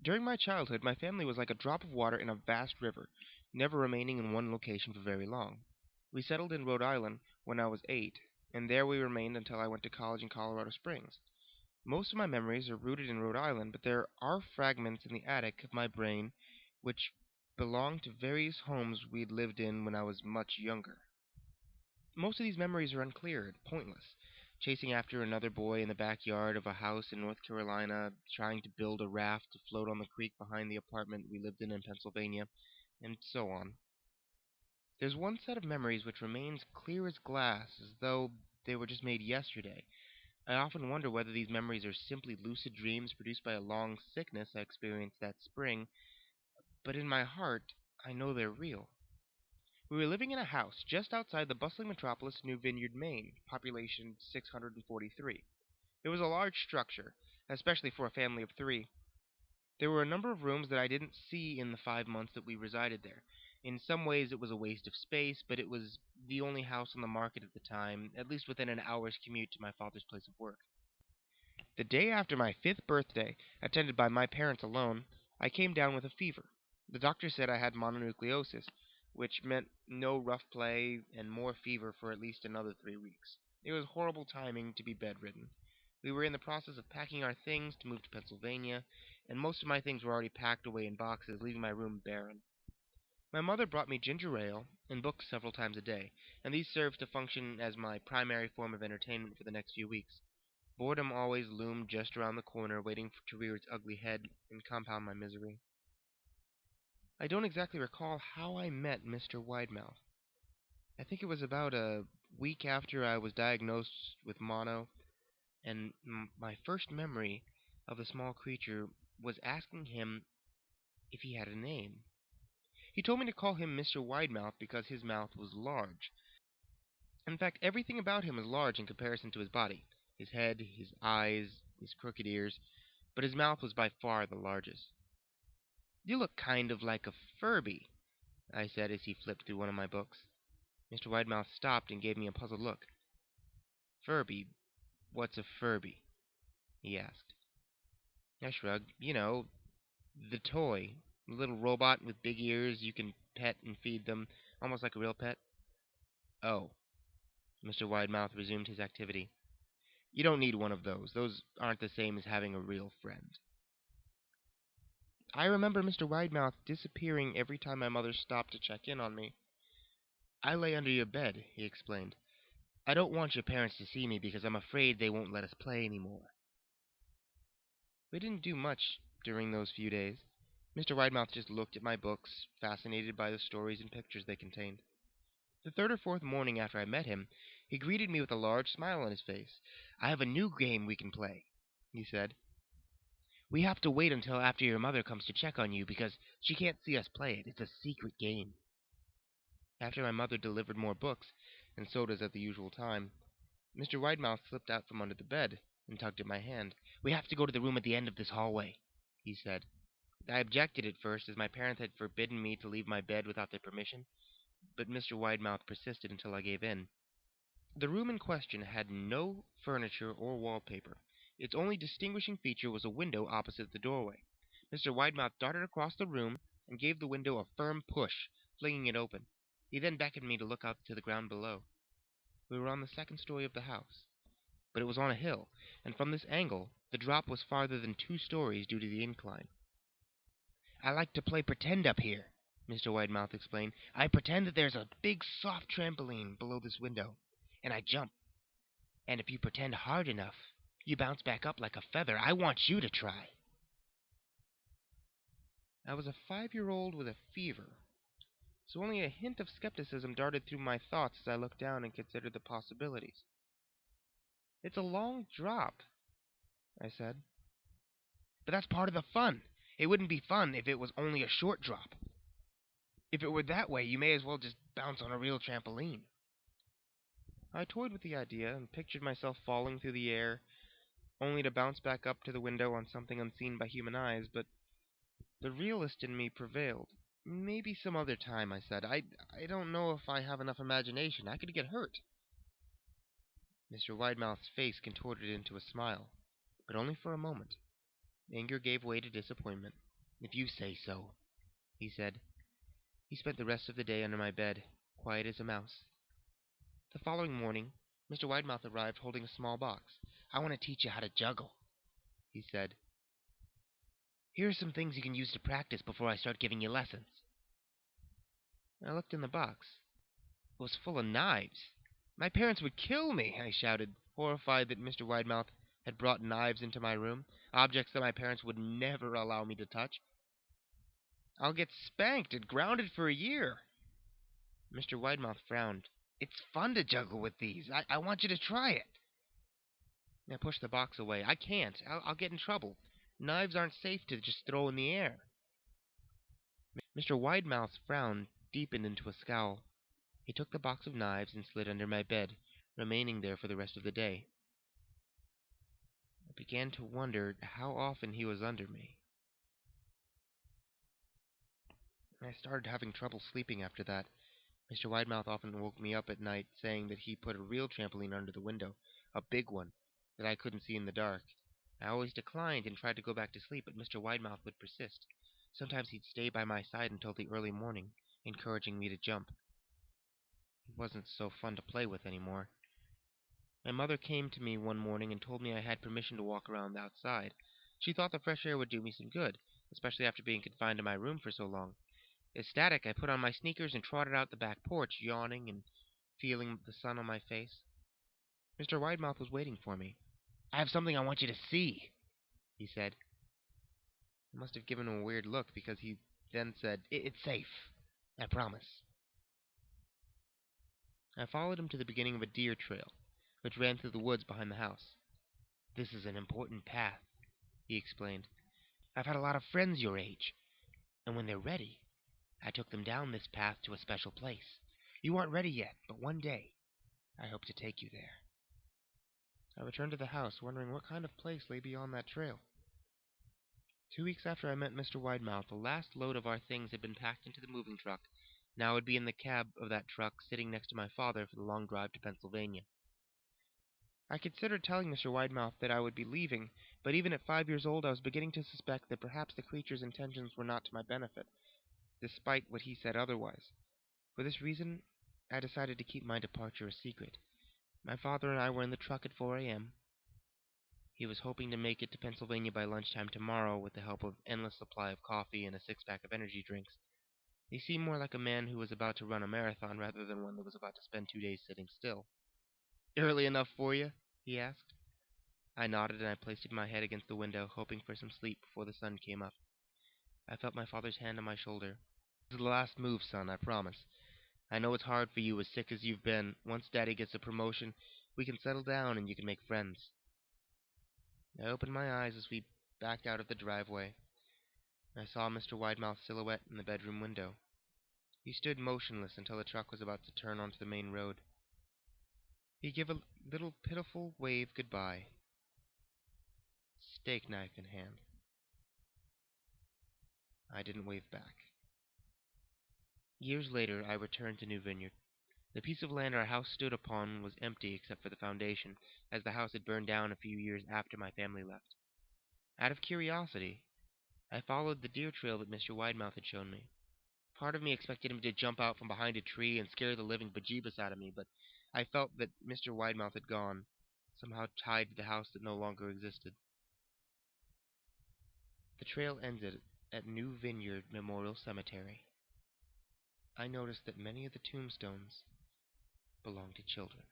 During my childhood, my family was like a drop of water in a vast river, never remaining in one location for very long. We settled in Rhode Island when I was 8, and there we remained until I went to college in Colorado Springs. Most of my memories are rooted in Rhode Island, but there are fragments in the attic of my brain which belong to various homes we'd lived in when I was much younger. Most of these memories are unclear and pointless. Chasing after another boy in the backyard of a house in North Carolina, trying to build a raft to float on the creek behind the apartment we lived in Pennsylvania, and so on. There's one set of memories which remains clear as glass, as though they were just made yesterday. I often wonder whether these memories are simply lucid dreams produced by a long sickness I experienced that spring, but in my heart, I know they're real. We were living in a house just outside the bustling metropolis of New Vineyard, Maine, population 643. It was a large structure, especially for a family of 3. There were a number of rooms that I didn't see in the 5 months that we resided there. In some ways it was a waste of space, but it was the only house on the market at the time, at least within an hour's commute to my father's place of work. The day after my 5th birthday, attended by my parents alone, I came down with a fever. The doctor said I had mononucleosis, which meant no rough play and more fever for at least another 3 weeks. It was horrible timing to be bedridden. We were in the process of packing our things to move to Pennsylvania, and most of my things were already packed away in boxes, leaving my room barren. My mother brought me ginger ale and books several times a day, and these served to function as my primary form of entertainment for the next few weeks. Boredom always loomed just around the corner, waiting to rear its ugly head and compound my misery. I don't exactly recall how I met Mr. Widemouth. I think it was about a week after I was diagnosed with mono, and my first memory of the small creature was asking him if he had a name. He told me to call him Mr. Widemouth because his mouth was large. In fact, everything about him was large in comparison to his body. His head, his eyes, his crooked ears, but his mouth was by far the largest. "You look kind of like a Furby," I said as he flipped through one of my books. Mr. Widemouth stopped and gave me a puzzled look. "Furby? What's a Furby?" he asked. I shrugged. "You know, the toy. The little robot with big ears you can pet and feed them, almost like a real pet." "Oh." Mr. Widemouth resumed his activity. "You don't need one of those. Those aren't the same as having a real friend." I remember Mr. Widemouth disappearing every time my mother stopped to check in on me. "I lay under your bed," he explained. "I don't want your parents to see me because I'm afraid they won't let us play any more." We didn't do much during those few days. Mr. Widemouth just looked at my books, fascinated by the stories and pictures they contained. The third or fourth morning after I met him, he greeted me with a large smile on his face. "I have a new game we can play," he said. "We have to wait until after your mother comes to check on you because she can't see us play it. It's a secret game." After my mother delivered more books and sodas at the usual time, Mr. Widemouth slipped out from under the bed and tugged at my hand. "We have to go to the room at the end of this hallway," he said. I objected at first, as my parents had forbidden me to leave my bed without their permission, but Mr. Widemouth persisted until I gave in. The room in question had no furniture or wallpaper. Its only distinguishing feature was a window opposite the doorway. Mr. Widemouth darted across the room and gave the window a firm push, flinging it open. He then beckoned me to look out to the ground below. We were on the second story of the house, but it was on a hill, and from this angle the drop was farther than 2 stories due to the incline. "I like to play pretend up here," Mr. Widemouth explained. "I pretend that there's a big soft trampoline below this window, and I jump. And if you pretend hard enough, you bounce back up like a feather. I want you to try." I was a 5-year-old with a fever, so only a hint of skepticism darted through my thoughts as I looked down and considered the possibilities. "It's a long drop," I said. "But that's part of the fun. It wouldn't be fun if it was only a short drop. If it were that way, you may as well just bounce on a real trampoline." I toyed with the idea and pictured myself falling through the air, only to bounce back up to the window on something unseen by human eyes, but the realist in me prevailed. "Maybe some other time," I said. I don't know if I have enough imagination. I could get hurt." Mr. Widemouth's face contorted into a smile, but only for a moment. Anger gave way to disappointment. "If you say so," he said. He spent the rest of the day under my bed, quiet as a mouse. The following morning, Mr. Widemouth arrived holding a small box. "I want to teach you how to juggle," he said. "Here are some things you can use to practice before I start giving you lessons." I looked in the box. It was full of knives. "My parents would kill me," I shouted, horrified that Mr. Widemouth had brought knives into my room, objects that my parents would never allow me to touch. "I'll get spanked and grounded for a year." Mr. Widemouth frowned. "It's fun to juggle with these. I want you to try it." I pushed the box away. "I can't. I'll get in trouble. Knives aren't safe to just throw in the air." Mr. Widemouth's frown deepened into a scowl. He took the box of knives and slid under my bed, remaining there for the rest of the day. I began to wonder how often he was under me. I started having trouble sleeping after that. Mr. Widemouth often woke me up at night saying that he put a real trampoline under the window, a big one, that I couldn't see in the dark. I always declined and tried to go back to sleep, but Mr. Widemouth would persist. Sometimes he'd stay by my side until the early morning, encouraging me to jump. He wasn't so fun to play with anymore. My mother came to me one morning and told me I had permission to walk around outside. She thought the fresh air would do me some good, especially after being confined to my room for so long. Ecstatic, I put on my sneakers and trotted out the back porch, yawning and feeling the sun on my face. Mr. Widemouth was waiting for me. "I have something I want you to see," he said. I must have given him a weird look, because he then said, "It's safe. I promise." I followed him to the beginning of a deer trail, which ran through the woods behind the house. "This is an important path," he explained. "I've had a lot of friends your age, and when they're ready, I took them down this path to a special place. You aren't ready yet, but one day I hope to take you there." I returned to the house, wondering what kind of place lay beyond that trail. 2 weeks after I met Mr. Widemouth, the last load of our things had been packed into the moving truck. Now I would be in the cab of that truck, sitting next to my father for the long drive to Pennsylvania. I considered telling Mr. Widemouth that I would be leaving, but even at 5 years old I was beginning to suspect that perhaps the creature's intentions were not to my benefit, despite what he said otherwise. For this reason, I decided to keep my departure a secret. My father and I were in the truck at 4 a.m. He was hoping to make it to Pennsylvania by lunchtime tomorrow with the help of an endless supply of coffee and a six-pack of energy drinks. He seemed more like a man who was about to run a marathon rather than one that was about to spend 2 days sitting still. "Early enough for you?" he asked. I nodded, and I placed my head against the window, hoping for some sleep before the sun came up. I felt my father's hand on my shoulder. "This is the last move, son, I promise. I know it's hard for you, as sick as you've been. Once Daddy gets a promotion, we can settle down and you can make friends." I opened my eyes as we backed out of the driveway. I saw Mr. Widemouth's silhouette in the bedroom window. He stood motionless until the truck was about to turn onto the main road. He gave a little pitiful wave goodbye, steak knife in hand. I didn't wave back. Years later, I returned to New Vineyard. The piece of land our house stood upon was empty except for the foundation, as the house had burned down a few years after my family left. Out of curiosity, I followed the deer trail that Mr. Widemouth had shown me. Part of me expected him to jump out from behind a tree and scare the living bejeebus out of me, but I felt that Mr. Widemouth had gone, somehow tied to the house that no longer existed. The trail ended at New Vineyard Memorial Cemetery. I noticed that many of the tombstones belonged to children.